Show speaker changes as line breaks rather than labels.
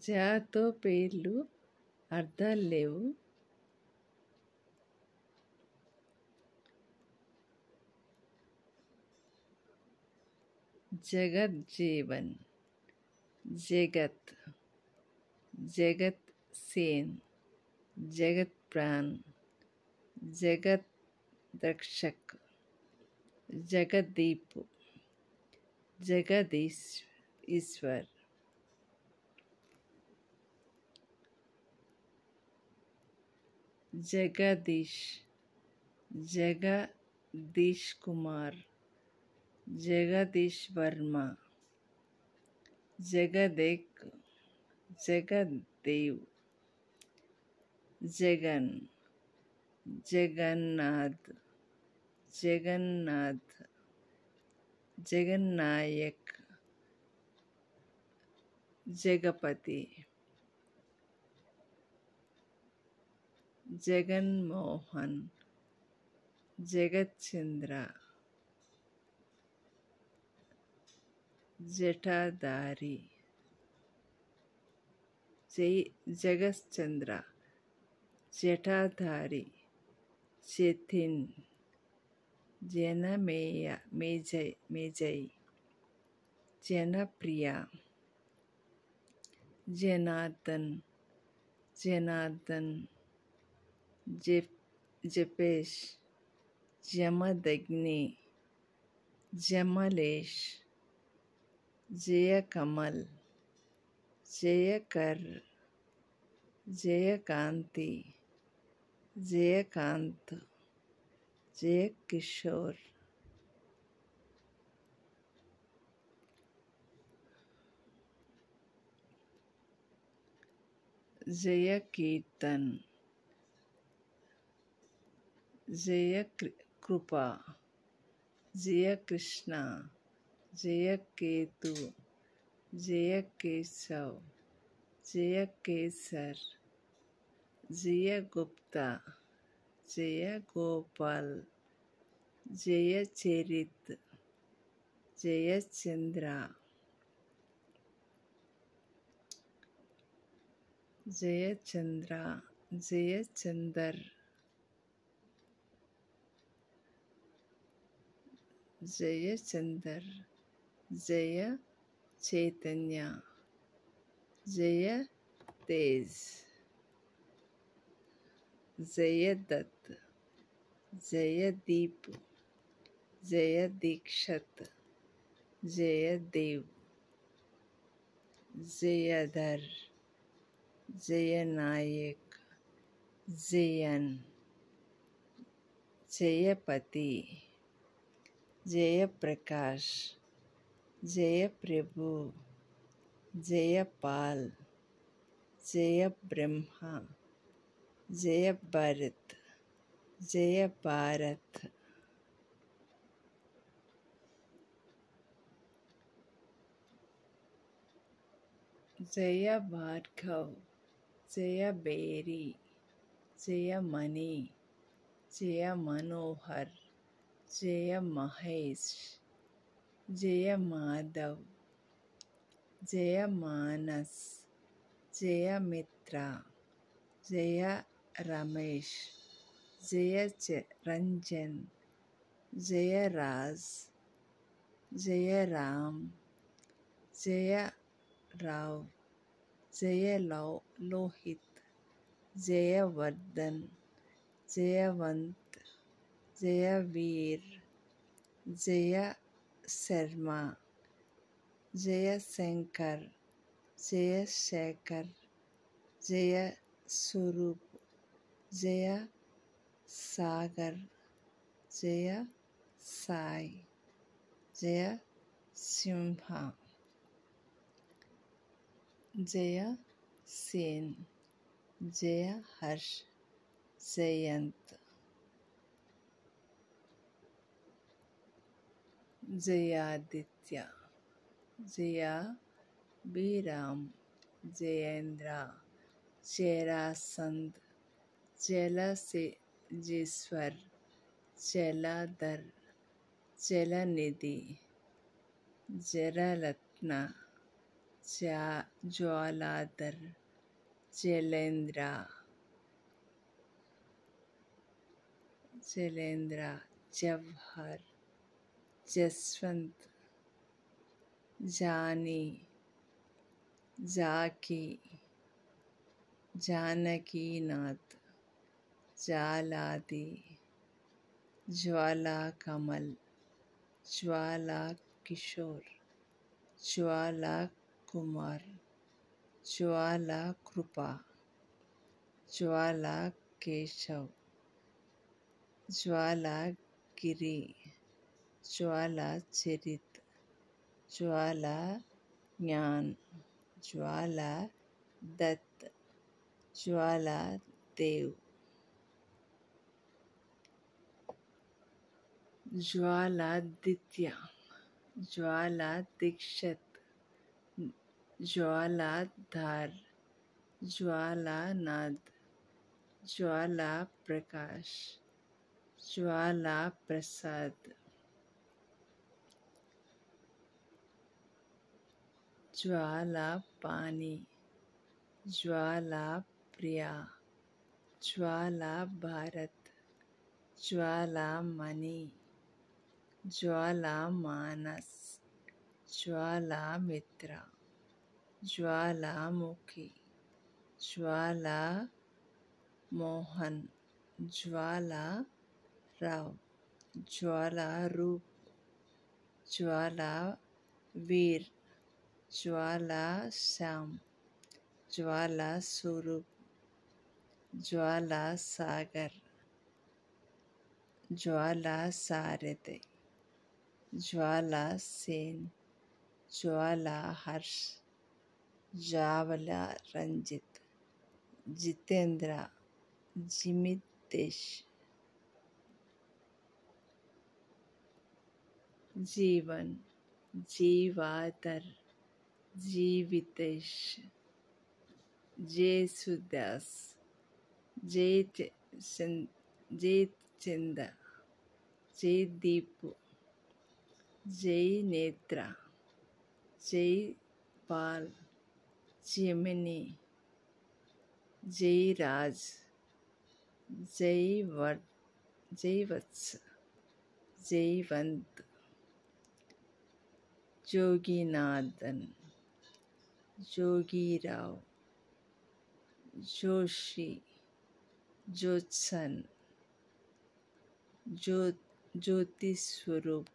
జాతో పేర్లు అర్థాలు లేవు. జగజ్జీవన్, జగత్, జగత్ సేన్, జగత్ ప్రాణ్, జగత్ రక్షక్, జగదీప్, జగదీశ్వర్, జగదీష్, జగదీష్ కుమార్, జగదీష్ వర్మ, జగదేక్, జగదేవ్, జగన్, జగన్నాథ్, జగన్నాథ్, జగన్నాయక్, జగపతి, జగన్మోహన్, జగత్చంద్ర, జటాధారి, జగశ్చంద్ర, జటాధారి, జతిన్, మేజయ్, జనప్రియ, జనార్దన్, జపేష్, జమదగ్ని, జమలేష్, జయకమల్, జయకర్, జయకాంతి, జయకాంత్, జయకిషోర్, జయకీర్తన్, జయకృప, జయకృష్ణ, జయకేతు, జయకేశవ్, జయకేసర్, జయగుప్త, జయగోపాల్, జయచరిత్, జయచంద్ర, జయచందర్, జయ చైతన్య, జయ తేజ్, జయదత్, జయదీప్, జయదీక్షత్, జయదేవ్, జయధర్, జయనాయక్, జయన్, జయపతి, జయప్రకాష్, జయప్రభు, జయపాల్, జయబ్రహ్మ, జయభరత్, జయభారత్, జయ భార్గవ్, జయబేరి, జయమణి, జయ మనోహర్, జయ మహేష్, జయ మాధవ్, జయ మానస్, జయ మిత్ర, జయ రమేష్, జయ రంజన్, జయ రాజ్, జయ రామ్, జయ రావ్, జయ లోహిత్, జయవర్ధన్, జయవంత్, జయ వీర్, జయ శర్మ, జయ శంకర్, జయ శేఖర్, జయ స్వరూప్, జయ సాగర్, జయ సాయి, జయ సింహ, జయ సేన్, జయ హర్ష్, జయంత్, జయాదిత్య, జయ బీరామ్, జయేంద్ర, జయరాసంద్, జలజేశ్వర్, జలధర్, జలనిధి, జరరత్న, ज्वालाधर, जलेंद्र, जवाहर, जसवंत, जानी, जाकी, जानकीनाथ, जालादी, ज्वाला कमल, ज्वाला किशोर, ज्वाला कुमार, ज्वाला कृपा, ज्वाला केशव, ज्वाला गिरी, ज्वाला चरित, ज्वाला ज्ञान, ज्वाला दत्त, ज्वाला देव, ज्वालादित्य, ज्वाला दीक्षित, ज्वालाधार, ज्वालानाद, ज्वाला प्रकाश, ज्वाला प्रसाद, ज्वाला पानी, ज्वाला प्रिया, ज्वाला भारत, ज्वाला मणि, ज्वाला मानस, ज्वाला मित्र, ज्वालामुखी, ज्वाला मोहन, ज्वाला राव, ज्वाला रूप, ज्वाला वीर, ज्वाला श्याम, ज्वाला स्वरूप, ज्वाला सागर, ज्वाला सारथी, ज्वाला सेन, ज्वाला हर्ष, ज्वाला रंजित, जितेंद्र, जिमितेश, जीवन, जीवाधर, जीवितेश, जयसुदास, जयचंद, जयदीप, जय नेत्रा, जय पाल, जयमिनी, जयराज, जयवत्स, जयवंत, जोगीनाथन, जोगीराव, जोशी, ज्योत्सन, ज्योति स्वरूप,